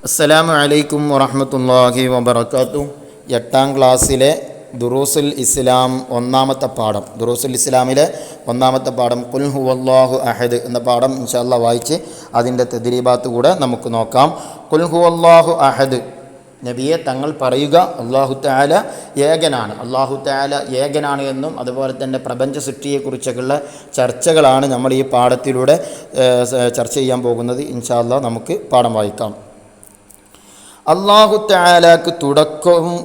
അസ്സലാമു അലൈക്കും വറഹ്മത്തുള്ളാഹി വബറകാതുഹു. 8ാം ക്ലാസ്സിലെ ദുറൂസുൽ ഇസ്ലാം ഒന്നാമത്തെ പാഠം, ദുറൂസുൽ ഇസ്ലാമിലെ ഒന്നാമത്തെ പാഠം ഖുൽ ഹുവല്ലാഹു അഹദ് എന്ന പാഠം ഇൻഷാ അല്ലാഹ് വായിച്ച് അതിൻ്റെ തദ്രീബാത്ത് കൂടെ നമുക്ക് നോക്കാം. ഖുൽ ഹുവല്ലാഹു അഹദ്, നബിയെ തങ്ങൾ പറയുക അല്ലാഹു തആല ഏകനാണ്. അല്ലാഹു തആല ഏകനാണ് എന്നും അതുപോലെ തന്നെ പ്രപഞ്ച സൃഷ്ടിയെക്കുറിച്ചൊക്കെയുള്ള ചർച്ചകളാണ് നമ്മൾ ഈ പാഠത്തിലൂടെ ചർച്ച ചെയ്യാൻ പോകുന്നത്. ഇൻഷാ അല്ലാഹ് നമുക്ക് പാഠം വായിക്കാം. അല്ലാഹു തആലാക്ക് തുടക്കവും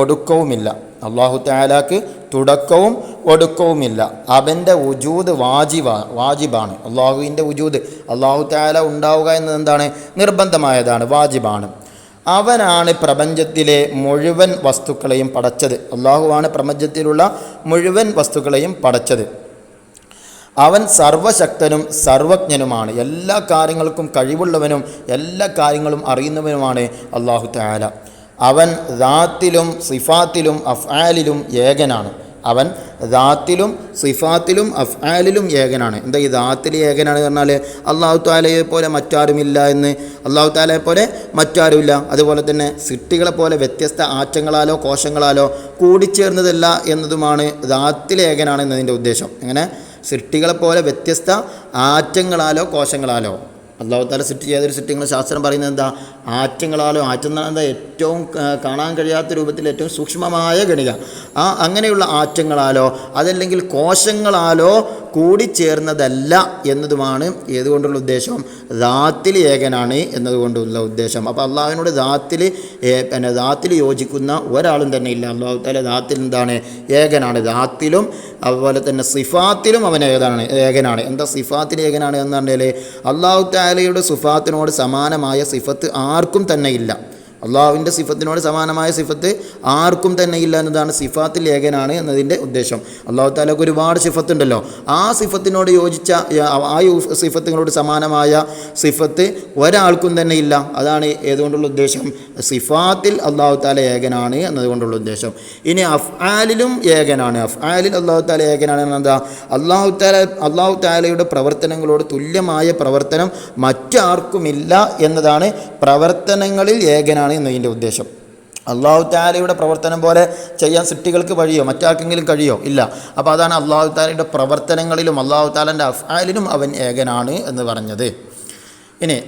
ഒടുക്കവുമില്ല. അല്ലാഹു തആലാക്ക് തുടക്കവും ഒടുക്കവുമില്ല. അവൻ്റെ വുജൂദ് വാജിബാണ്. അള്ളാഹുവിൻ്റെ വുജൂദ്, അല്ലാഹു തആല ഉണ്ടാവുക എന്നത് എന്താണ്? നിർബന്ധമായതാണ്, വാജിബാണ്. അവനാണ് പ്രപഞ്ചത്തിലെ മുഴുവൻ വസ്തുക്കളെയും പടച്ചത്. അള്ളാഹുവാണ് പ്രപഞ്ചത്തിലുള്ള മുഴുവൻ വസ്തുക്കളെയും പടച്ചത്. അവൻ സർവശക്തനും സർവജ്ഞനുമാണ്. എല്ലാ കാര്യങ്ങൾക്കും കഴിവുള്ളവനും എല്ലാ കാര്യങ്ങളും അറിയുന്നവനുമാണ് അല്ലാഹു തആല. അവൻ ദാത്തിലും സിഫാത്തിലും അഫ്ആലിലും ഏകനാണ്. അവൻ ദാത്തിലും സിഫാത്തിലും അഫ്ആലിലും ഏകനാണ്. എന്താ ഈ ദാത്തിൽ ഏകനാണ് പറഞ്ഞാൽ അല്ലാഹു തആലയെ പോലെ മറ്റാരുമില്ല എന്ന്, അല്ലാഹു തആലയെ പോലെ മറ്റാരുമില്ല. അതുപോലെ തന്നെ സൃഷ്ടികളെ പോലെ വ്യത്യസ്ത ആറ്റങ്ങളാലോ കോശങ്ങളാലോ കൂടിച്ചേർന്നതല്ല എന്നതുമാണ് ദാത്തിൽ ഏകനാണ് എന്നതിൻ്റെ ഉദ്ദേശം. അങ്ങനെ സൃഷ്ടികളെപ്പോലെ വ്യത്യസ്ത ആറ്റങ്ങളാലോ കോശങ്ങളാലോ, അല്ലാഹു തആല സൃഷ്ടി ഏതൊരു സൃഷ്ടികൾ ശാസ്ത്രം പറയുന്നത് എന്താ? ആറ്റങ്ങളാലോ. ആറ്റം എന്ന് എന്താ? ഏറ്റവും കാണാൻ കഴിയാത്ത രൂപത്തിൽ ഏറ്റവും സൂക്ഷ്മമായ ഗണിക. അങ്ങനെയുള്ള ആറ്റങ്ങളാലോ അതല്ലെങ്കിൽ കോശങ്ങളാലോ കൂടിച്ചേർന്നതല്ല എന്നതുമാണ് ഏതുകൊണ്ടുള്ള ഉദ്ദേശം? ദാത്തിൽ ഏകനാണ് എന്നതുകൊണ്ടുള്ള ഉദ്ദേശം. അപ്പോൾ അള്ളാഹുവിനോട് ദാത്തിൽ യോജിക്കുന്ന ഒരാളും തന്നെ ഇല്ല. അല്ലാഹു തആല ദാത്തിൽ എന്താണ്? ഏകനാണ്. ദാത്തിലും അതുപോലെ തന്നെ സിഫാത്തിലും അവൻ ഏകനാണ്. എന്താ സിഫാത്തിൽ ഏകനാണ് എന്ന് പറഞ്ഞാൽ അല്ലാഹു തആലയുടെ സിഫാത്തിനോട് സമാനമായ സിഫത്ത് ആർക്കും തന്നെ ഇല്ല. അള്ളാഹുവിൻ്റെ സിഫത്തിനോട് സമാനമായ സിഫത്ത് ആർക്കും തന്നെ ഇല്ല എന്നതാണ് സിഫാത്തിൽ ഏകനാണ് എന്നതിൻ്റെ ഉദ്ദേശം. അല്ലാഹു തആലക്ക് ഒരുപാട് സിഫത്തുണ്ടല്ലോ. ആ സിഫത്തിനോട് യോജിച്ച ആ സിഫത്തുകളോട് സമാനമായ സിഫത്ത് ഒരാൾക്കും തന്നെ ഇല്ല. അതാണ് ഏതുകൊണ്ടുള്ള ഉദ്ദേശം? സിഫാത്തിൽ അല്ലാഹു തആല ഏകനാണ് എന്നതുകൊണ്ടുള്ള ഉദ്ദേശം. ഇനി അഫ്ആലിലും ഏകനാണ്. അഫ്ആലിൽ അല്ലാഹു തആല ഏകനാണ് എന്നെന്താ? അല്ലാഹു തആലയുടെ പ്രവർത്തനങ്ങളോട് തുല്യമായ പ്രവർത്തനം മറ്റാർക്കുമില്ല എന്നതാണ് പ്രവർത്തനങ്ങളിൽ ഏകനാണ് എന്നതിൻ്റെ ഉദ്ദേശം. അല്ലാഹു തആലയുടെ പ്രവർത്തനം പോലെ ചെയ്യാൻ സൃഷ്ടികൾക്ക് വഴിയോ മറ്റാർക്കെങ്കിലും കഴിയോ? ഇല്ല. അപ്പോൾ അതാണ് അല്ലാഹു തആലയുടെ പ്രവർത്തനങ്ങളിലും അല്ലാഹു തആലൻ്റെ അഫ്ആലിലും അവൻ ഏകനാണ് എന്ന് പറഞ്ഞത്. ഇനി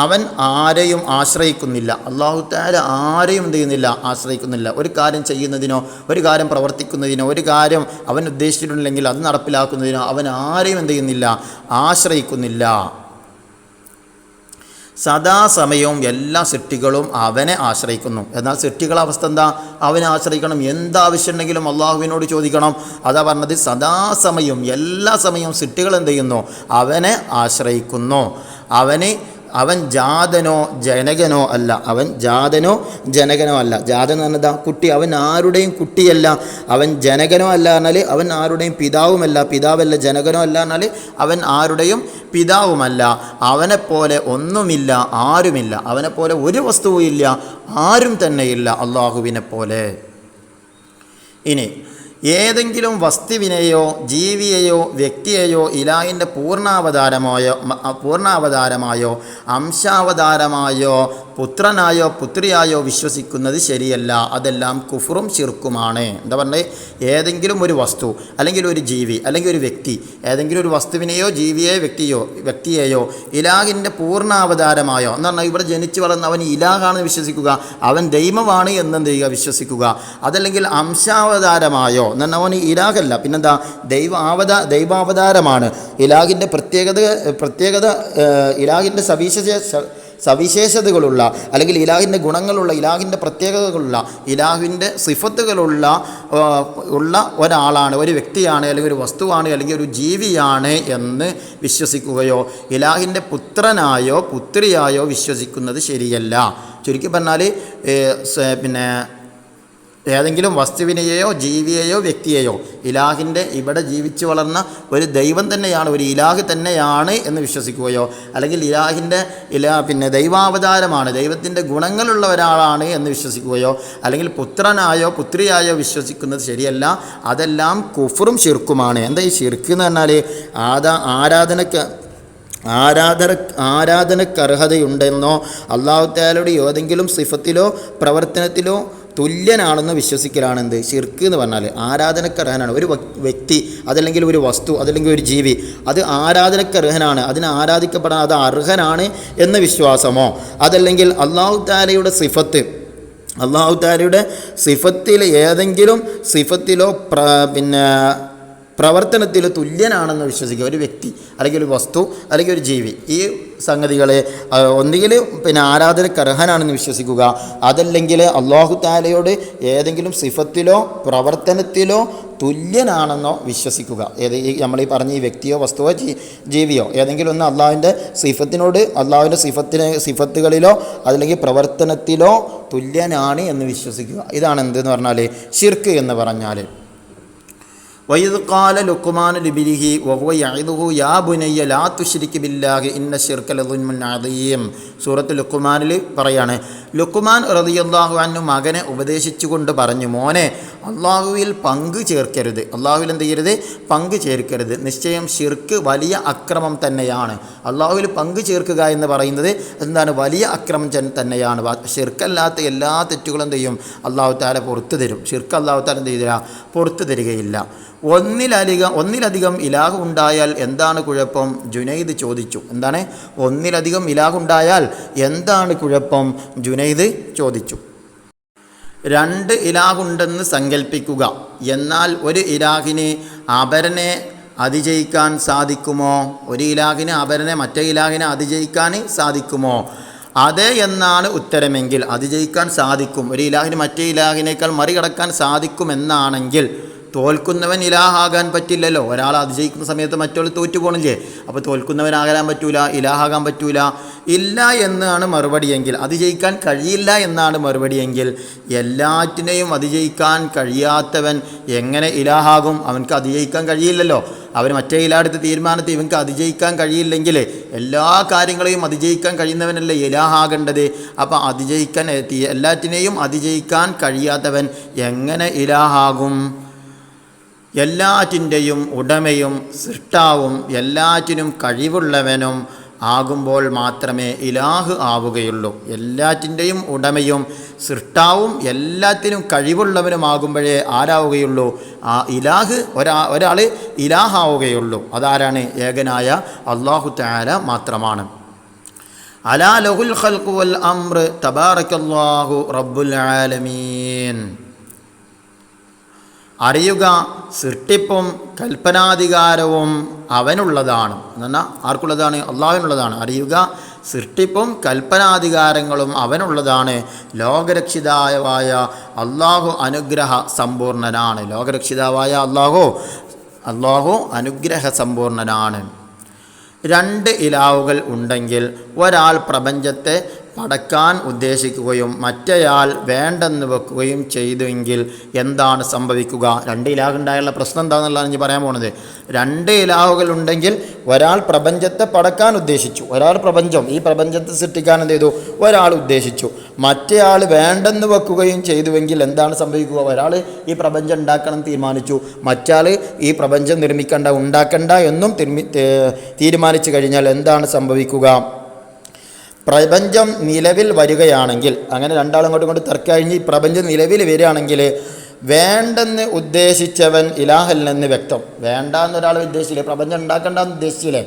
അവൻ ആരെയും ആശ്രയിക്കുന്നില്ല. അല്ലാഹു തആല ആരെയും എന്ത് ചെയ്യുന്നില്ല? ആശ്രയിക്കുന്നില്ല. ഒരു കാര്യം ചെയ്യുന്നതിനോ ഒരു കാര്യം പ്രവർത്തിക്കുന്നതിനോ ഒരു കാര്യം അവൻ ഉദ്ദേശിച്ചിട്ടുണ്ടെങ്കിൽ അത് നടപ്പിലാക്കുന്നതിനോ അവൻ ആരെയും എന്ത് ചെയ്യുന്നില്ല? ആശ്രയിക്കുന്നില്ല. സദാസമയവും എല്ലാ സൃഷ്ടികളും അവനെ ആശ്രയിക്കുന്നു. എന്നാൽ സൃഷ്ടികളുടെ അവസ്ഥ എന്താ? അവനെ ആശ്രയിക്കണം. എന്താവശ്യമുണ്ടെങ്കിലും അള്ളാഹുവിനോട് ചോദിക്കണം. അതാ പറഞ്ഞത്, സദാസമയവും എല്ലാ സമയവും സൃഷ്ടികൾ എന്ത് ചെയ്യുന്നു? അവനെ ആശ്രയിക്കുന്നു. അവൻ ജാതനോ ജനകനോ അല്ല. അവൻ ജാതനോ ജനകനോ അല്ല. ജാതൻ എന്ന് പറഞ്ഞതാ കുട്ടി. അവൻ ആരുടെയും കുട്ടിയല്ല. അവൻ ജനകനോ അല്ല എന്നാൽ അവൻ ആരുടെയും പിതാവുമല്ല. പിതാവല്ല. ജനകനോ അല്ല എന്നാൽ അവൻ ആരുടെയും പിതാവുമല്ല. അവനെപ്പോലെ ഒന്നുമില്ല, ആരുമില്ല. അവനെപ്പോലെ ഒരു വസ്തുവും ഇല്ല, ആരും തന്നെയില്ല അള്ളാഹുവിനെ പോലെ. ഇനി ഏതെങ്കിലും വസ്തുവിനെയോ ജീവിയെയോ വ്യക്തിയെയോ ഇലാഹിൻ്റെ പൂർണ്ണാവതാരമായോ അംശാവതാരമായോ പുത്രനായോ പുത്രിയായോ വിശ്വസിക്കുന്നത് ശരിയല്ല. അതെല്ലാം കുഫറും ശിർക്കുമാണ്. എന്താ പറഞ്ഞത്? ഏതെങ്കിലും ഒരു വസ്തു അല്ലെങ്കിൽ ഒരു ജീവി അല്ലെങ്കിൽ ഒരു വ്യക്തി, ഏതെങ്കിലും ഒരു വസ്തുവിനെയോ ജീവിയെയോ വ്യക്തിയെയോ ഇലാഹിൻ്റെ പൂർണ്ണാവതാരമായോ എന്ന് പറഞ്ഞാൽ ഇവിടെ ജനിച്ചു വളർന്ന് അവൻ ഇലാഹാണെന്ന് വിശ്വസിക്കുക, അവൻ ദൈവമാണ് എന്നെന്ത് ചെയ്യുക? വിശ്വസിക്കുക. അതല്ലെങ്കിൽ അംശാവതാരമായോ എന്നാൽ അവൻ ഇലാഹല്ല, പിന്നെന്താ? ദൈവാവതാരമാണ്. ഇലാഹിൻ്റെ പ്രത്യേകത ഇലാഹിൻ്റെ സവിശേഷതകളുള്ള അല്ലെങ്കിൽ ഇലാഹിൻ്റെ ഗുണങ്ങളുള്ള, ഇലാഹിൻ്റെ പ്രത്യേകതകളുള്ള, ഇലാഹിൻ്റെ സിഫത്തുകളുള്ള ഒരാളാണ്, ഒരു വ്യക്തിയാണ് അല്ലെങ്കിൽ ഒരു വസ്തുവാണ് അല്ലെങ്കിൽ ഒരു ജീവിയാണ് എന്ന് വിശ്വസിക്കുകയോ ഇലാഹിൻ്റെ പുത്രനായോ പുത്രിയായോ വിശ്വസിക്കുന്നത് ശരിയല്ല. ചുരുക്കി പറഞ്ഞാൽ ഏതെങ്കിലും വസ്തുവിനെയോ ജീവിയെയോ വ്യക്തിയെയോ ഇലാഹിൻ്റെ ഇവിടെ ജീവിച്ചു വളർന്ന ഒരു ദൈവം തന്നെയാണ്, ഒരു ഇലാഹ് തന്നെയാണ് എന്ന് വിശ്വസിക്കുകയോ അല്ലെങ്കിൽ ദൈവാവതാരമാണ്, ദൈവത്തിൻ്റെ ഗുണങ്ങളുള്ള ഒരാളാണ് എന്ന് വിശ്വസിക്കുകയോ അല്ലെങ്കിൽ പുത്രനായോ പുത്രിയായോ വിശ്വസിക്കുന്നത് ശരിയല്ല. അതെല്ലാം കുഫറും ശിർക്കുമാണ്. എന്താ ഈ ശിർക്ക് എന്ന് പറഞ്ഞാൽ? ആരാധനക്ക് അർഹതയുണ്ടെന്നോ അല്ലാഹു തആലയുടെ ഏതെങ്കിലും സിഫത്തിലോ പ്രവർത്തനത്തിലോ തുല്യനാണെന്ന് വിശ്വസിക്കലാണ് എന്ത് ശിർക്ക് എന്ന് പറഞ്ഞാൽ. ആരാധനക്ക് അർഹനാണ് ഒരു വ്യക്തി, അതല്ലെങ്കിൽ ഒരു വസ്തു, അതല്ലെങ്കിൽ ഒരു ജീവി, അത് ആരാധനക്ക് അർഹനാണ്, അതിനെ ആരാധിക്കപ്പെടാൻ അത് അർഹനാണ് എന്ന വിശ്വാസമോ, അതല്ലെങ്കിൽ അല്ലാഹു തആലയുടെ സിഫത്തിൽ ഏതെങ്കിലും സിഫത്തിലോ പ്രവർത്തനത്തിൽ തുല്യനാണെന്ന് വിശ്വസിക്കുക. ഒരു വ്യക്തി അല്ലെങ്കിൽ ഒരു വസ്തു അല്ലെങ്കിൽ ഒരു ജീവി, ഈ സംഗതികളെ ഒന്നുകിൽ ആരാധനക്ക് അർഹനാണെന്ന് വിശ്വസിക്കുക, അതല്ലെങ്കിൽ അല്ലാഹു തആലയോട് ഏതെങ്കിലും സിഫത്തിലോ പ്രവർത്തനത്തിലോ തുല്യനാണെന്നോ വിശ്വസിക്കുക. നമ്മൾ ഈ പറഞ്ഞ ഈ വ്യക്തിയോ വസ്തുവോ ജീവിയോ ഏതെങ്കിലും ഒന്ന് അള്ളാഹുവിൻ്റെ സിഫത്തിനോട്, അള്ളാഹുവിൻ്റെ സിഫത്തുകളിലോ അതല്ലെങ്കിൽ പ്രവർത്തനത്തിലോ തുല്യനാണ് എന്ന് വിശ്വസിക്കുക. ഇതാണ് എന്തെന്ന് പറഞ്ഞാൽ ശിർക്ക് എന്ന് പറഞ്ഞാൽ. വഇദ് ഖാല ലുഖ്മാനു ലിബ്നിഹി വഹുവ യഇദുഹു യാ ബുനയ്യ ലാ തുശ്രിക് ബില്ലാഹി ഇന്ന ശിർക ലദുൽമുൻ അദീം. സൂറത്തുൽ ലുഖ്മാനിൽ പറയാണ്, ലുഖ്മാൻ റളിയല്ലാഹു അൻഹു മകനെ ഉപദേശിച്ചുകൊണ്ട് പറഞ്ഞു, മോനെ, അള്ളാഹുവിൽ പങ്കു ചേർക്കരുത്, അള്ളാഹുവിൽ എന്ത് ചെയ്യരുത്, പങ്കു ചേർക്കരുത്. നിശ്ചയം ശിർക്ക് വലിയ അക്രമം തന്നെയാണ്. അള്ളാഹുവിൽ പങ്കു ചേർക്കുക എന്ന് പറയുന്നത് എന്താണ്, വലിയ അക്രമം തന്നെയാണ്. ശിർക്കല്ലാത്ത എല്ലാ തെറ്റുകളും എന്ത് ചെയ്യും, അള്ളാഹു തആല പുറത്തു തരും. ശിർക്ക് അള്ളാഹു തആല എന്ത് ചെയ്തില്ല, പുറത്തു തരികയില്ല. ഒന്നിലധികം ഇലാഹ് ഉണ്ടായാൽ എന്താണ് കുഴപ്പം? ജുനൈദ് ചോദിച്ചു. എന്താണ് ഒന്നിലധികം ഇലാഹ് ഉണ്ടായാൽ എന്താണ് കുഴപ്പം? ജുനൈദ് ചോദിച്ചു. 2 ഇലാഹുണ്ടെന്ന് സങ്കല്പിക്കുക, എന്നാൽ ഒരു ഇലാഹിന് അപരനെ അതിജയിക്കാൻ സാധിക്കുമോ? ഒരു ഇലാഹിന് അപരനെ മറ്റേ ഇലാഹിനെ അതിജയിക്കാൻ സാധിക്കുമോ? അതെ എന്നാണ് ഉത്തരമെങ്കിൽ അതിജയിക്കാൻ സാധിക്കും. ഒരു ഇലാഹിന് മറ്റേ ഇലാഹിനേക്കാൾ മറികടക്കാൻ സാധിക്കുമെന്നാണെങ്കിൽ തോൽക്കുന്നവൻ ഇലാഹാകാൻ പറ്റില്ലല്ലോ. ഒരാൾ അതിജയിക്കുന്ന സമയത്ത് മറ്റൊരാൾ തോറ്റു പോകണില്ലേ? അപ്പോൾ തോൽക്കുന്നവനാകാൻ പറ്റൂല, ഇലാഹാകാൻ പറ്റൂല. ഇല്ല എന്നാണ് മറുപടിയെങ്കിൽ, അതിജയിക്കാൻ കഴിയില്ല എന്നാണ് മറുപടിയെങ്കിൽ, എല്ലാറ്റിനെയും അതിജയിക്കാൻ കഴിയാത്തവൻ എങ്ങനെ ഇലാഹാകും? അവൻക്ക് അതിജയിക്കാൻ കഴിയില്ലല്ലോ. അവർ മറ്റേ ഇലാടുത്ത തീരുമാനത്തിൽ ഇവൻക്ക് അതിജയിക്കാൻ കഴിയില്ലെങ്കിൽ എല്ലാ കാര്യങ്ങളെയും അതിജയിക്കാൻ കഴിയുന്നവനല്ലേ ഇലാഹാകേണ്ടത്. അപ്പോൾ എല്ലാറ്റിനെയും അതിജയിക്കാൻ കഴിയാത്തവൻ എങ്ങനെ ഇലാഹാകും? എല്ലാറ്റിൻ്റെയും ഉടമയും സൃഷ്ടാവും എല്ലാറ്റിനും കഴിവുള്ളവനും ആകുമ്പോൾ മാത്രമേ ഇലാഹ് ആവുകയുള്ളൂ. എല്ലാറ്റിൻ്റെയും ഉടമയും സൃഷ്ടാവും എല്ലാത്തിനും കഴിവുള്ളവനുമാകുമ്പോഴേ ആരാവുകയുള്ളൂ, ആ ഇലാഹ് ഒരാൾ ഇലാഹാവുകയുള്ളൂ. അതാരാണ്? ഏകനായ അല്ലാഹു തആല മാത്രമാണ്. അലാ ലഹുൽ ഖൽഖു വൽ അംർ തബാറകല്ലാഹു റബ്ബുൽ ആലമീൻ. അറിയുക, സൃഷ്ടിപ്പും കൽപ്പനാധികാരവും അവനുള്ളതാണ്. എന്നാൽ ആർക്കുള്ളതാണ്? അള്ളാഹുവിനുള്ളതാണ്. അറിയുക, സൃഷ്ടിപ്പും കൽപ്പനാധികാരങ്ങളും അവനുള്ളതാണ്. ലോകരക്ഷിതാവായ അള്ളാഹു അനുഗ്രഹ സമ്പൂർണനാണ്. ലോകരക്ഷിതാവായ അള്ളാഹു അനുഗ്രഹ സമ്പൂർണനാണ്. 2 ഇലാഹുകൾ ഉണ്ടെങ്കിൽ ഒരാൾ പ്രപഞ്ചത്തെ പടക്കാൻ ഉദ്ദേശിക്കുകയും മറ്റേയാൾ വേണ്ടെന്ന് വെക്കുകയും ചെയ്തുവെങ്കിൽ എന്താണ് സംഭവിക്കുക? 2 ഇലാഹുണ്ടായുള്ള പ്രശ്നം എന്താണെന്നുള്ളതാണ് ഞാൻ പറയാൻ പോകുന്നത്. 2 ഇലാഹുകൾ ഉണ്ടെങ്കിൽ ഒരാൾ പ്രപഞ്ചത്തെ പടക്കാൻ ഉദ്ദേശിച്ചു, ഈ പ്രപഞ്ചത്തെ സൃഷ്ടിക്കാൻ എന്ത് ചെയ്തു? ഒരാൾ ഉദ്ദേശിച്ചു. മറ്റേയാൾ വേണ്ടെന്ന് വെക്കുകയും ചെയ്തുവെങ്കിൽ എന്താണ് സംഭവിക്കുക? ഒരാൾ ഈ പ്രപഞ്ചം ഉണ്ടാക്കണം തീരുമാനിച്ചു, മറ്റാൾ ഈ പ്രപഞ്ചം ഉണ്ടാക്കണ്ട എന്നും തീരുമാനിച്ചു കഴിഞ്ഞാൽ എന്താണ് സംഭവിക്കുക? പ്രപഞ്ചം നിലവിൽ വരികയാണെങ്കിൽ, അങ്ങനെ രണ്ടാളും അങ്ങോട്ടും തർക്കം കഴിഞ്ഞ് ഈ പ്രപഞ്ചം നിലവിൽ വരികയാണെങ്കിൽ വേണ്ടെന്ന് ഉദ്ദേശിച്ചവൻ ഇലാഹല്ലെന്ന് വ്യക്തം. വേണ്ടെന്നൊരാൾ ഉദ്ദേശിച്ചില്ലേ, പ്രപഞ്ചം ഉണ്ടാക്കണ്ടെന്ന് ഉദ്ദേശിച്ചില്ലേ.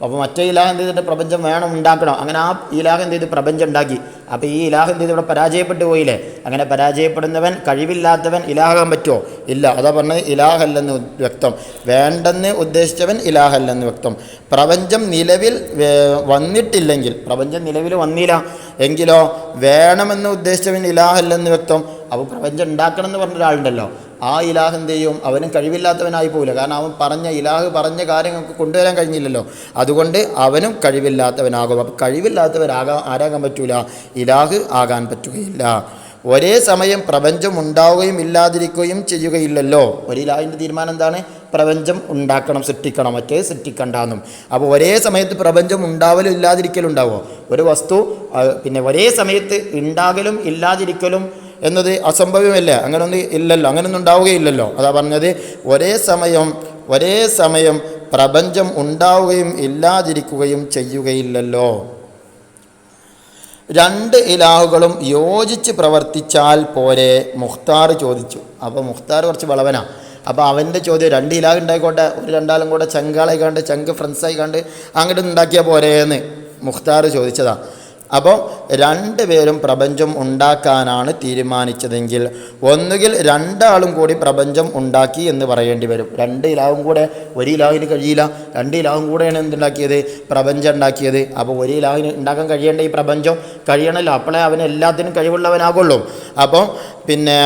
അപ്പോൾ മറ്റേ ഇലാഹ് എന്ത് ചെയ്തിട്ട് പ്രപഞ്ചം ഉണ്ടാക്കണം. അങ്ങനെ ആ ഇലാഹ് എന്ത് ചെയ്ത് പ്രപഞ്ചം ഉണ്ടാക്കി. അപ്പോൾ ഈ ഇലാഹ് എന്ത് ചെയ്ത് ഇവിടെ പരാജയപ്പെട്ടു പോയില്ലേ. അങ്ങനെ പരാജയപ്പെടുന്നവൻ, കഴിവില്ലാത്തവൻ ഇലാഹാൻ പറ്റുമോ? ഇല്ല. അതാ പറഞ്ഞത് ഇലാഹല്ലെന്ന് വ്യക്തം. വേണ്ടെന്ന് ഉദ്ദേശിച്ചവൻ ഇലാഹല്ലെന്ന് വ്യക്തം. പ്രപഞ്ചം നിലവിൽ വന്നിട്ടില്ലെങ്കിൽ, പ്രപഞ്ചം നിലവിൽ വന്നില്ല എങ്കിലോ വേണമെന്ന് ഉദ്ദേശിച്ചവൻ ഇലാഹല്ലെന്ന് വ്യക്തം. അപ്പോൾ പ്രപഞ്ചം ഉണ്ടാക്കണം എന്ന് പറഞ്ഞ ഒരാളുണ്ടല്ലോ, ആ ഇലാഹ് എന്ത് ചെയ്യും? അവനും കഴിവില്ലാത്തവനായി പോകില്ല. കാരണം അവൻ ഇലാഹ് പറഞ്ഞ കാര്യങ്ങൾക്ക് കൊണ്ടുവരാൻ കഴിഞ്ഞില്ലല്ലോ. അതുകൊണ്ട് അവനും കഴിവില്ലാത്തവനാകും. അപ്പോൾ ആരാകാൻ പറ്റൂല? ഇലാഹ് ആകാൻ പറ്റുകയില്ല. ഒരേ സമയം പ്രപഞ്ചം ഉണ്ടാവുകയും ഇല്ലാതിരിക്കുകയും ചെയ്യുകയില്ലല്ലോ. ഒരു ഇലാഹിൻ്റെ തീരുമാനം എന്താണ്? പ്രപഞ്ചം ഉണ്ടാക്കണം, സൃഷ്ടിക്കണം, മറ്റേ സൃഷ്ടിക്കണ്ടെന്നും. അപ്പോൾ ഒരേ സമയത്ത് പ്രപഞ്ചം ഉണ്ടാവലും ഇല്ലാതിരിക്കലും ഉണ്ടാവുമോ? ഒരു വസ്തു ഒരേ സമയത്ത് ഉണ്ടാകലും ഇല്ലാതിരിക്കലും എന്നത് അസംഭവ്യമല്ലേ? അങ്ങനൊന്നും ഇല്ലല്ലോ, അങ്ങനൊന്നും ഉണ്ടാവുകയില്ലല്ലോ. അതാ പറഞ്ഞത്, ഒരേ സമയം പ്രപഞ്ചം ഉണ്ടാവുകയും ഇല്ലാതിരിക്കുകയും ചെയ്യുകയില്ലല്ലോ. രണ്ട് ഇലാഹുകളും യോജിച്ച് പ്രവർത്തിച്ചാൽ പോരെ? മുഖ്താർ ചോദിച്ചു. അപ്പോൾ മുഖ്താർ കുറച്ച് വളവനാണ്. അപ്പോൾ അവൻ്റെ ചോദ്യം, രണ്ട് ഇലാഹ് ഉണ്ടായിക്കോട്ടെ, ഒരു രണ്ടാളും കൂടെ ചങ്കാളായി കണ്ട് ചങ്ക് ഫ്രണ്ട്സായി കണ്ട് അങ്ങോട്ട് ഉണ്ടാക്കിയാൽ പോരേന്ന് മുഖ്താർ ചോദിച്ചതാണ്. അപ്പോൾ രണ്ടുപേരും പ്രപഞ്ചം ഉണ്ടാക്കാനാണ് തീരുമാനിച്ചതെങ്കിൽ ഒന്നുകിൽ രണ്ടാളും കൂടി പ്രപഞ്ചം ഉണ്ടാക്കി എന്ന് പറയേണ്ടി വരും. രണ്ട് ഇലാഹും കൂടെ ഒരു ഇലാഹിന് കഴിയില്ല. രണ്ട് ഇലാഹും കൂടെയാണ് എന്തുണ്ടാക്കിയത്? പ്രപഞ്ചം ഉണ്ടാക്കിയത്. അപ്പോൾ ഒരു ഇലാഹിന് ഉണ്ടാക്കാൻ കഴിയേണ്ട ഈ പ്രപഞ്ചം കഴിയണമല്ലോ, അപ്പോഴേ അവന് എല്ലാത്തിനും കഴിവുള്ളവനാകുള്ളൂ. അപ്പം പിന്നെ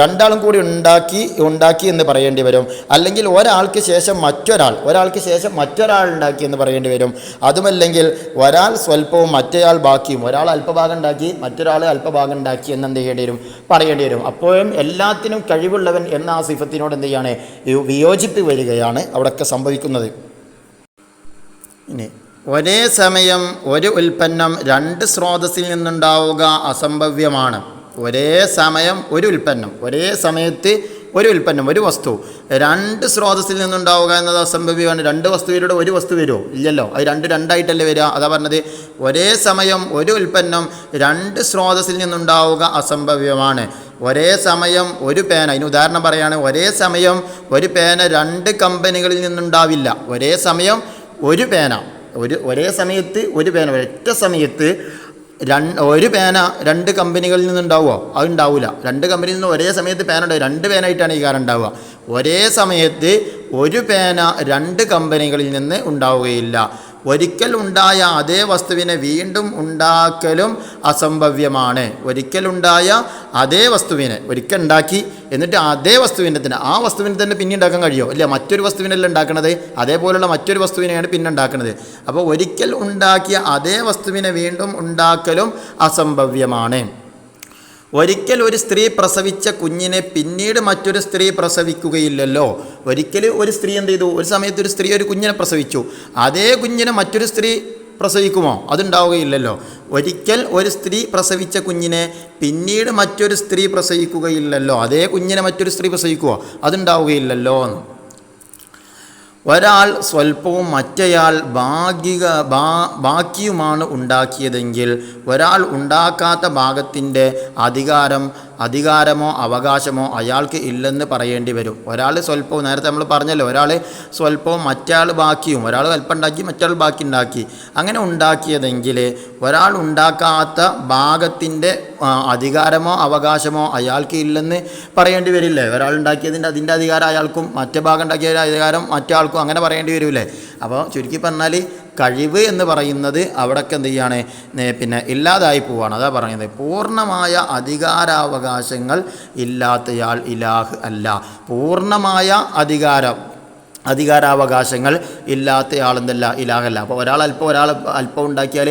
രണ്ടാളും കൂടി ഉണ്ടാക്കി എന്ന് പറയേണ്ടി വരും. അല്ലെങ്കിൽ ഒരാൾക്ക് ശേഷം മറ്റൊരാൾ ഉണ്ടാക്കി എന്ന് പറയേണ്ടി വരും. അതുമല്ലെങ്കിൽ ഒരാൾ സ്വല്പവും മറ്റേയാൾ ബാക്കിയും, ഒരാൾ അല്പഭാഗം ഉണ്ടാക്കി മറ്റൊരാൾ അല്പഭാഗം ഉണ്ടാക്കി എന്ന് എന്ത് ചെയ്യേണ്ടി വരും? പറയേണ്ടി വരും. അപ്പോഴും എല്ലാത്തിനും കഴിവുള്ളവൻ എന്ന ആ സിഫത്തിനോട് എന്ത് ചെയ്യാണ്? വിയോജിപ്പ് വരികയാണ് അവിടെയൊക്കെ സംഭവിക്കുന്നത്. ഇനി ഒരേ സമയം ഒരു ഉൽപ്പന്നം രണ്ട് സ്രോതസ്സിൽ നിന്നുണ്ടാവുക അസംഭവ്യമാണ്. ഒരേ സമയം ഒരു ഉൽപ്പന്നം, ഒരേ സമയത്ത് ഒരു ഉൽപ്പന്നം, ഒരു വസ്തു രണ്ട് സ്രോതസ്സിൽ നിന്നുണ്ടാവുക എന്നത് അസംഭവ്യമാണ്. രണ്ട് വസ്തുവിലൂടെ ഒരു വസ്തു വരുമോ? ഇല്ലല്ലോ. അത് രണ്ടായിട്ടല്ലേ വരിക? അതാ പറഞ്ഞത്, ഒരേ സമയം ഒരു ഉൽപ്പന്നം രണ്ട് സ്രോതസ്സിൽ നിന്നുണ്ടാവുക അസംഭവ്യമാണ്. ഒരേ സമയം ഒരു പേന, അതിന് ഉദാഹരണം പറയാണ്, ഒരേ സമയം ഒരു പേന രണ്ട് കമ്പനികളിൽ നിന്നുണ്ടാവില്ല. ഒരേ സമയം ഒരു പേന, ഒരേ സമയത്ത് ഒരു പേന, ഒരൊറ്റ സമയത്ത് ഒരു പേന രണ്ട് കമ്പനികളിൽ നിന്നുണ്ടാവുമോ? അത് ഉണ്ടാവില്ല. രണ്ട് കമ്പനിയിൽ നിന്ന് ഒരേ സമയത്ത് പേന ഉണ്ടാവും. രണ്ട് പേനായിട്ടാണ് ഈ കാര്യം ഉണ്ടാവുക. ഒരേ സമയത്ത് ഒരു പേന രണ്ട് കമ്പനികളിൽ നിന്ന് ഉണ്ടാവുകയില്ല. ഒരിക്കൽ ഉണ്ടായ അതേ വസ്തുവിനെ വീണ്ടും ഉണ്ടാക്കലും അസംഭവ്യമാണ്. ഒരിക്കലുണ്ടായ അതേ വസ്തുവിനെ ഒരിക്കൽ ഉണ്ടാക്കി എന്നിട്ട് അതേ വസ്തുവിനെ തന്നെ ആ വസ്തുവിനെ തന്നെ പിന്നെ ഉണ്ടാക്കാൻ കഴിയുമോ? ഇല്ല, മറ്റൊരു വസ്തുവിനല്ല ഉണ്ടാക്കുന്നത്, അതേപോലുള്ള മറ്റൊരു വസ്തുവിനെയാണ് പിന്നെ ഉണ്ടാക്കുന്നത്. അപ്പോൾ ഒരിക്കൽ ഉണ്ടാക്കിയ അതേ വസ്തുവിനെ വീണ്ടും ഉണ്ടാക്കലും അസംഭവ്യമാണ്. ഒരിക്കൽ ഒരു സ്ത്രീ പ്രസവിച്ച കുഞ്ഞിനെ പിന്നീട് മറ്റൊരു സ്ത്രീ പ്രസവിക്കുകയില്ലല്ലോ. ഒരിക്കൽ ഒരു സ്ത്രീ എന്ത് ചെയ്തു? ഒരു സമയത്ത് ഒരു സ്ത്രീ ഒരു കുഞ്ഞിനെ പ്രസവിച്ചു. അതേ കുഞ്ഞിനെ മറ്റൊരു സ്ത്രീ പ്രസവിക്കുമോ? അതുണ്ടാവുകയില്ലല്ലോ. ഒരിക്കൽ ഒരു സ്ത്രീ പ്രസവിച്ച കുഞ്ഞിനെ പിന്നീട് മറ്റൊരു സ്ത്രീ പ്രസവിക്കുകയില്ലല്ലോ. അതേ കുഞ്ഞിനെ മറ്റൊരു സ്ത്രീ പ്രസവിക്കുമോ? അതുണ്ടാവുകയില്ലല്ലോ. ഒരാൾ സ്വല്പവും മറ്റേയാൾ ബാക്കിയുമാണ് ഉണ്ടാക്കിയതെങ്കിൽ ഒരാൾ ഉണ്ടാക്കാത്ത ഭാഗത്തിൻ്റെ അധികാരമോ അവകാശമോ അയാൾക്ക് ഇല്ലെന്ന് പറയേണ്ടി വരും. ഒരാൾ സ്വല്പവും, നേരത്തെ നമ്മൾ പറഞ്ഞല്ലോ, ഒരാൾ സ്വല്പവും മറ്റയാൾ ബാക്കിയും, ഒരാൾ അല്പം ഉണ്ടാക്കി മറ്റയാൾ ബാക്കി ഉണ്ടാക്കി, അങ്ങനെ ഉണ്ടാക്കിയതെങ്കിൽ ഒരാൾ ഉണ്ടാക്കാത്ത ഭാഗത്തിൻ്റെ അധികാരമോ അവകാശമോ അയാൾക്ക് ഇല്ലെന്ന് പറയേണ്ടി വരില്ലേ? ഒരാൾ ഉണ്ടാക്കിയതിൻ്റെ അതിൻ്റെ അധികാരം അയാൾക്കും മറ്റേ ഭാഗം ഉണ്ടാക്കിയതിൻ്റെ അധികാരം മറ്റാൾക്കും അങ്ങനെ പറയേണ്ടി വരില്ലേ? അപ്പോൾ ചുരുക്കി പറഞ്ഞാൽ കഴിവ് എന്ന് പറയുന്നത് അവിടേക്ക് എന്ത് ചെയ്യാണ്? പിന്നെ ഇല്ലാതായി പോവാണ്. അതാ പറയുന്നത്, പൂർണ്ണമായ അധികാരാവകാശങ്ങൾ ഇല്ലാത്തയാൾ ഇലാഹ് അല്ല. പൂർണ്ണമായ അധികാരാവകാശങ്ങൾ ഇല്ലാത്തയാളെന്തല്ല? ഇലാഹല്ല. അപ്പോൾ ഒരാൾ അല്പം ഉണ്ടാക്കിയാൽ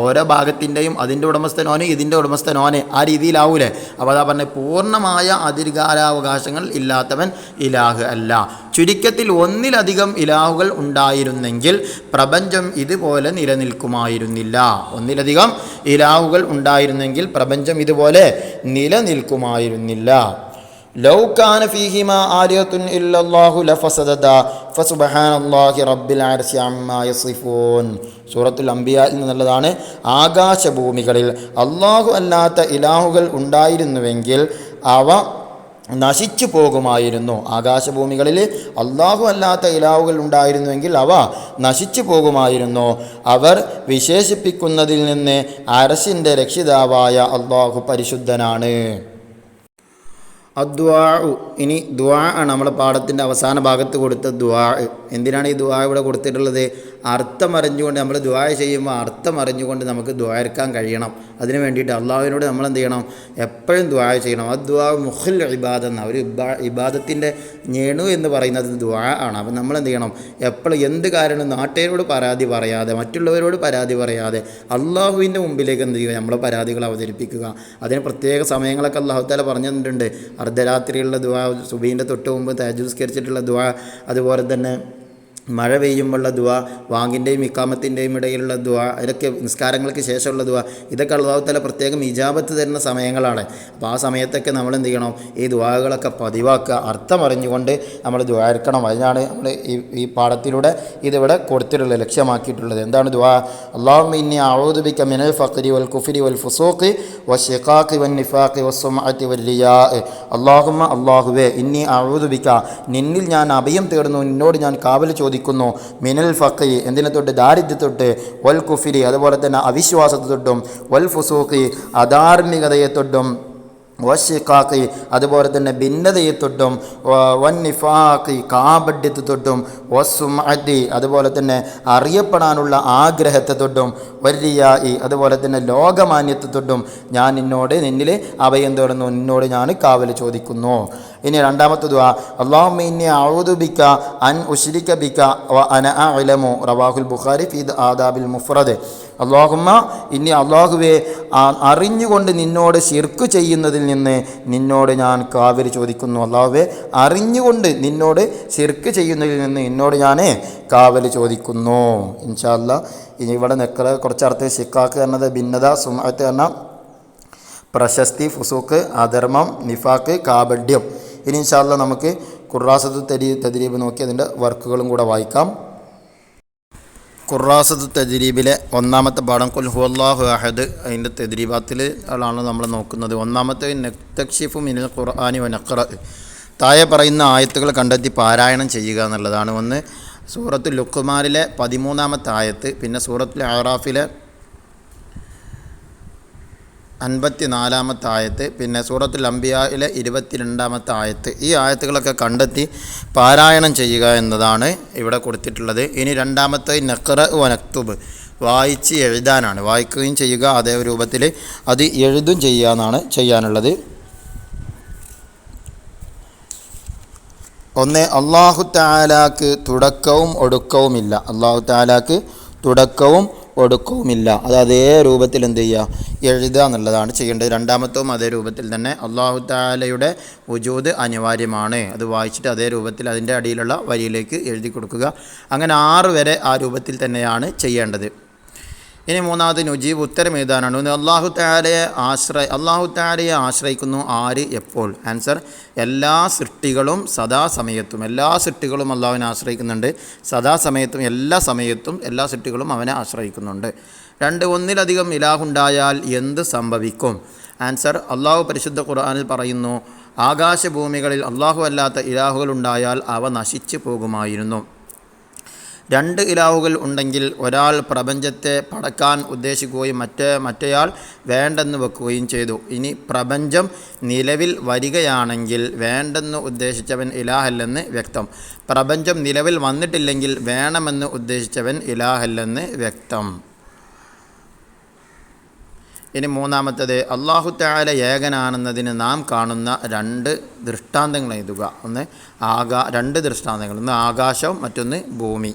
ഓരോ ഭാഗത്തിൻ്റെയും അതിൻ്റെ ഉടമസ്ഥനോന് ഇതിൻ്റെ ഉടമസ്ഥനോന് ആ രീതിയിലാവൂലേ? അപ്പോൾ അതാ പറഞ്ഞത്, പൂർണ്ണമായ അധികാരാവകാശങ്ങൾ ഇല്ലാത്തവൻ ഇലാഹ് അല്ല. ചുരുക്കത്തിൽ ഒന്നിലധികം ഇലാഹുകൾ ഉണ്ടായിരുന്നെങ്കിൽ പ്രപഞ്ചം ഇതുപോലെ നിലനിൽക്കുമായിരുന്നില്ല. ഒന്നിലധികം ഇലാഹുകൾ ഉണ്ടായിരുന്നെങ്കിൽ പ്രപഞ്ചം ഇതുപോലെ നിലനിൽക്കുമായിരുന്നില്ല. ലൗ കാന ഫീഹിമാ ആലിഹത്തുൻ ഇല്ലല്ലാഹു ലഫസദതാ ഫസുബ്ഹാനല്ലാഹി റബ്ബിൽ അർശി അമ്മാ യസിഫൂൻ. സൂറത്തുൽ അംബിയായിൽ നിന്നുള്ളതാണ്. ആകാശഭൂമികളിൽ അല്ലാഹു അല്ലാത്ത ഇലാഹുകൾ ഉണ്ടായിരുന്നുവെങ്കിൽ അവ നശിച്ചു പോകുമായിരുന്നു. ആകാശഭൂമികളിൽ അല്ലാഹു അല്ലാത്ത ഇലാഹുകൾ ഉണ്ടായിരുന്നുവെങ്കിൽ അവ നശിച്ചു പോകുമായിരുന്നു. അവർ വിശേഷിപ്പിക്കുന്നതിൽ നിന്ന് അർശിൻ്റെ രക്ഷിതാവായ അല്ലാഹു പരിശുദ്ധനാണ്. അദ്വാ. ഇനി ദുആ ആണ് നമ്മൾ പാഠത്തിൻ്റെ അവസാന ഭാഗത്ത് കൊടുത്ത ദുആ. എന്തിനാണ് ഈ ദുആ ഇവിടെ കൊടുത്തിട്ടുള്ളത്? അർത്ഥം അറിഞ്ഞുകൊണ്ട് നമ്മൾ ദുആ ചെയ്യുമ്പോൾ അർത്ഥം അറിഞ്ഞുകൊണ്ട് നമുക്ക് ദുആർക്കാൻ കഴിയണം. അതിന് വേണ്ടിയിട്ട് അള്ളാഹുവിനോട് നമ്മൾ എന്ത് ചെയ്യണം? എപ്പോഴും ദുആ ചെയ്യണം. അദ്വാ മുഖുൽ ഇബാദ എന്ന ഒരു ഇബാദത്തിൻ്റെ ഞെണു എന്ന് പറയുന്നത് ദുആ ആണ്. അപ്പം നമ്മൾ എന്ത് ചെയ്യണം? എപ്പോഴും എന്ത് കാരണം നാട്ടുകാരോട് പരാതി പറയാതെ, മറ്റുള്ളവരോട് പരാതി പറയാതെ അള്ളാഹുവിൻ്റെ മുമ്പിലേക്ക് എന്ത് ചെയ്യുക? നമ്മളെ പരാതികൾ അവതരിപ്പിക്കുക. അതിന് പ്രത്യേക സമയങ്ങളൊക്കെ അള്ളാഹു തആല പറഞ്ഞു തന്നിട്ടുണ്ട്. അർദ്ധരാത്രിയുള്ള ദുആ, സുബഹീൻ്റെ തൊട്ട് മുമ്പ് തഹജ്ജുദ് നിസ്കരിച്ചിട്ടുള്ള ദുആ, അതുപോലെ തന്നെ മഴ പെയ്യുമ്പോഴുള്ള ദുആ, വാങ്ങിൻ്റെയും ഇക്കാമത്തിൻ്റെയും ഇടയിലുള്ള ദുആ, ഇതൊക്കെ നിസ്കാരങ്ങൾക്ക് ശേഷമുള്ള ദുആ, ഇതൊക്കെ അല്ലാഹു തആല പ്രത്യേകം ഇജാബത്ത് തരുന്ന സമയങ്ങളാണ്. അപ്പോൾ ആ സമയത്തൊക്കെ നമ്മൾ എന്ത് ചെയ്യണം? ഈ ദുആകളൊക്കെ പതിവാക്കുക, അർത്ഥമറിഞ്ഞുകൊണ്ട് നമ്മൾ ദുആ എടുക്കണം. അതിനാണ് നമ്മൾ ഈ പാഠത്തിലൂടെ ഇതിവിടെ കൊടുത്തിട്ടുള്ളത്, ലക്ഷ്യമാക്കിയിട്ടുള്ളത്. എന്താണ് ദുആ? അല്ലാഹുമ്മ ഇന്നി അഊദു ബിക മിനൽ ഫഖ്രി വൽ കുഫ്രി വൽ ഫുസൂഖി വശിഖാഖി വൻ നിഫാഖി വസ്സുമഅതി വൽ റിയാ. അല്ലാഹുമ്മ, അല്ലാഹുവേ, ഇന്നി അഊദു ബിക, നിന്നിൽ ഞാൻ അഭയം തേടുന്നു, നിന്നോട് ഞാൻ കാവൽ ചോദിക്കുന്നു, മിനൽ ഫഖ്രി, എന്തിനെ തൊട്ട്? ദാരിദ്ര്യത്തൊട്ട്, വൽ കുഫ്രി, അതുപോലെ തന്നെ അവിശ്വാസത്തെ തൊട്ടും, വൽ ഫുസൂഖി, അധാർമികതയെ തൊട്ടും, വശിഖാഖി, അതുപോലെ തന്നെ ഭിന്നതയെ തൊട്ടും, വൻ നിഫാഖി, കാപഢ്യത്തെ തൊട്ടും, വസ്സുമഅതി, അതുപോലെ തന്നെ അറിയപ്പെടാനുള്ള ആഗ്രഹത്തെ തൊട്ടും, വരിയായി, അതുപോലെ തന്നെ ലോകമാന്യത്തെ തൊട്ടും ഞാൻ നിന്നിൽ അഭയം തേടുന്നു, നിന്നോട് ഞാൻ കാവൽ ചോദിക്കുന്നു. ഇനി രണ്ടാമത്തെ ദുആ, അല്ലാഹുമ്മ ഇന്നി അഊദു ബിക അൻ ഉശ്രിക ബിക വ അന അഅലമു, റവാഹുൽ ബുഖാരി ഫീ ആദാബിൽ മുഫ്രദ്. അല്ലാഹുമ്മ ഇന്നി, അല്ലാഹുവേ, അറിഞ്ഞുകൊണ്ട് നിന്നോട് ശിർക്ക് ചെയ്യുന്നതിൽ നിന്ന് നിന്നോട് ഞാൻ കാവൽ ചോദിക്കുന്നു. അല്ലാഹുവേ, അറിഞ്ഞുകൊണ്ട് നിന്നോട് ശിർക്ക് ചെയ്യുന്നതിൽ നിന്ന് നിന്നോട് ഞാൻ കാവൽ ചോദിക്കുന്നു. ഇൻഷാ അല്ലാഹ് ഇനി ഇവിടെ നിൽക്കുക കുറച്ചർത്ഥം. ശിഖാക്ക് എന്നത് ഭിന്നത, സുമഅത്ത് എന്ന പ്രശസ്തി, ഫുസൂക്ക് അധർമ്മം, നിഫാക്ക് കാപഢ്യം. ഇനി ഇൻഷാ അല്ലാഹ് നമുക്ക് ഖുറാസത്തു തദ്രീബ് നോക്കി അതിൻ്റെ വർക്കുകളും കൂടെ വായിക്കാം. ഖുറാസത്തു തദ്രീബിലെ ഒന്നാമത്തെ പാഠം ഖുൽ ഹുവല്ലാഹു അഹദ്, അതിൻ്റെ തദ്രീബാത്തിൽ ആണ് നമ്മൾ നോക്കുന്നത്. ഒന്നാമത്തെ നക്തക്ഷിഫു മിനൽ ഖുർആനി വ നഖ്റ, താഴെ പറയുന്ന ആയത്തുകൾ കണ്ടെത്തി പാരായണം ചെയ്യുക എന്നുള്ളതാണ്. ഒന്ന് സൂറത്തുൽ ലുഖ്മാനിലെ 13-ാമത്തെ ആയത്ത്, പിന്നെ സൂറത്തുൽ അറാഫിലെ 54-ാമത്തെ ആയത്ത്, പിന്നെ സൂറത്തുൽ അംബിയായിലെ 22-ാമത്തെ ആയത്ത്. ഈ ആയത്തുകളൊക്കെ കണ്ടെത്തി പാരായണം ചെയ്യുക എന്നതാണ് ഇവിടെ കൊടുത്തിട്ടുള്ളത്. ഇനി രണ്ടാമത്തെ നഖ്റ വ നക്തുബ്, വായിച്ച് എഴുതാനാണ്. വായിക്കുകയും ചെയ്യുക, അതേ രൂപത്തിൽ അത് എഴുതും ചെയ്യുക എന്നാണ് ചെയ്യാനുള്ളത്. ഒന്ന്, അല്ലാഹു തആലാക്ക് തുടക്കവും ഒടുക്കവുമില്ല. അല്ലാഹു തആലാക്ക് തുടക്കവും ഒടുക്കവുമില്ല. അത് അതേ രൂപത്തിൽ എന്ത് ചെയ്യുക? എഴുതുക എന്നുള്ളതാണ് ചെയ്യേണ്ടത്. രണ്ടാമത്തവും അതേ രൂപത്തിൽ തന്നെ അല്ലാഹു തആലയുടെ വുജൂദ് അനിവാര്യമാണ്. അത് വായിച്ചിട്ട് അതേ രൂപത്തിൽ അതിൻ്റെ അടിയിലുള്ള വരിയിലേക്ക് എഴുതി കൊടുക്കുക. അങ്ങനെ 6 വരെ ആ രൂപത്തിൽ തന്നെയാണ് ചെയ്യേണ്ടത്. ഇനി മൂന്നാമത് നുജീബ്, ഉത്തരം എഴുതാനാണ്. അല്ലാഹു തആലയെ ആശ്രയിക്കുന്നു ആര്, എപ്പോൾ? ആൻസർ, എല്ലാ സൃഷ്ടികളും സദാസമയത്തും. എല്ലാ സൃഷ്ടികളും അള്ളാഹുവിനെ ആശ്രയിക്കുന്നുണ്ട് സദാസമയത്തും. എല്ലാ സമയത്തും എല്ലാ സൃഷ്ടികളും അവനെ ആശ്രയിക്കുന്നുണ്ട്. 2, ഒന്നിലധികം ഇലാഹുണ്ടായാൽ എന്ത് സംഭവിക്കും? ആൻസർ, അള്ളാഹു പരിശുദ്ധ ഖുർആനിൽ പറയുന്നു, ആകാശഭൂമികളിൽ അള്ളാഹു അല്ലാത്ത ഇലാഹുകൾ ഉണ്ടായാൽ അവ നശിച്ചു പോകുമായിരുന്നു. 2 ഇലാഹുകൾ ഉണ്ടെങ്കിൽ ഒരാൾ പ്രപഞ്ചത്തെ പടക്കാൻ ഉദ്ദേശിക്കുകയും മറ്റേയാൾ വേണ്ടെന്ന് വെക്കുകയും ചെയ്തു. ഇനി പ്രപഞ്ചം നിലവിൽ വരികയാണെങ്കിൽ വേണ്ടെന്ന് ഉദ്ദേശിച്ചവൻ ഇലാഹല്ലെന്ന് വ്യക്തം. പ്രപഞ്ചം നിലവിൽ വന്നിട്ടില്ലെങ്കിൽ വേണമെന്ന് ഉദ്ദേശിച്ചവൻ ഇലാഹല്ലെന്ന് വ്യക്തം. ഇനി മൂന്നാമത്തേത്, അല്ലാഹു തആല ഏകനാണെന്നതിന് നാം കാണുന്ന 2 ദൃഷ്ടാന്തങ്ങൾ എഴുതുക. ഒന്ന് 2 ദൃഷ്ടാന്തങ്ങൾ, ഒന്ന് ആകാശം, മറ്റൊന്ന് ഭൂമി.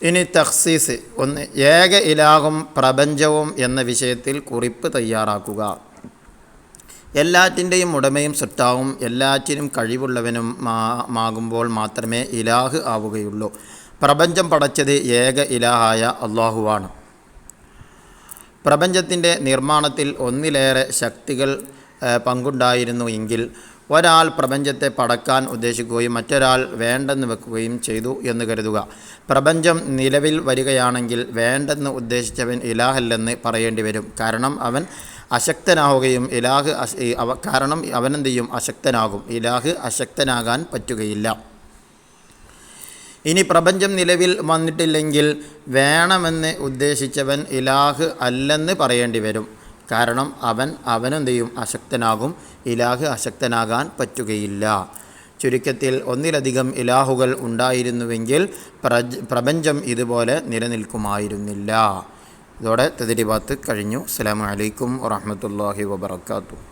ഇനി തഖ്സീസ്, ഒന്ന് ഏക ഇലാഹും പ്രപഞ്ചവും എന്ന വിഷയത്തിൽ കുറിപ്പ് തയ്യാറാക്കുക. എല്ലാറ്റിൻ്റെയും ഉടമയും സൃഷ്ടാവും എല്ലാറ്റിനും കഴിവുള്ളവനുമാകുമ്പോൾ മാത്രമേ ഇലാഹ് ആവുകയുള്ളൂ. പ്രപഞ്ചം പടച്ചത് ഏക ഇലാഹായ അല്ലാഹുവാണ്. പ്രപഞ്ചത്തിൻ്റെ നിർമ്മാണത്തിൽ ഒന്നിലേറെ ശക്തികൾ പങ്കുണ്ടായിരുന്നു എങ്കിൽ ഒരാൾ പ്രപഞ്ചത്തെ പടക്കാൻ ഉദ്ദേശിക്കുകയും മറ്റൊരാൾ വേണ്ടെന്ന് വെക്കുകയും ചെയ്തു എന്ന് കരുതുക. പ്രപഞ്ചം നിലവിൽ വരികയാണെങ്കിൽ വേണ്ടെന്ന് ഉദ്ദേശിച്ചവൻ ഇലാഹല്ലെന്ന് പറയേണ്ടി വരും. കാരണം അവൻ അശക്തനാവുകയും കാരണം അവനെന്ത് ചെയ്യും? അശക്തനാകും. ഇലാഹ് അശക്തനാകാൻ പറ്റുകയില്ല. ഇനി പ്രപഞ്ചം നിലവിൽ വന്നിട്ടില്ലെങ്കിൽ വേണമെന്ന് ഉദ്ദേശിച്ചവൻ ഇലാഹ് അല്ലെന്ന് പറയേണ്ടി വരും. കാരണം അവനെന്ത് ചെയ്യും? അശക്തനാകും. ഇലാഹ് അശക്തനാകാൻ പറ്റുകയില്ല. ചുരുക്കത്തിൽ ഒന്നിലധികം ഇലാഹുകൾ ഉണ്ടായിരുന്നുവെങ്കിൽ പ്രപഞ്ചം ഇതുപോലെ നിലനിൽക്കുമായിരുന്നില്ല. ഇതോടെ തദ്രീബാത്ത് കഴിഞ്ഞു. അസ്സലാമു അലൈക്കും വറഹ്മത്തുള്ളാഹി വബറകാതുഹു.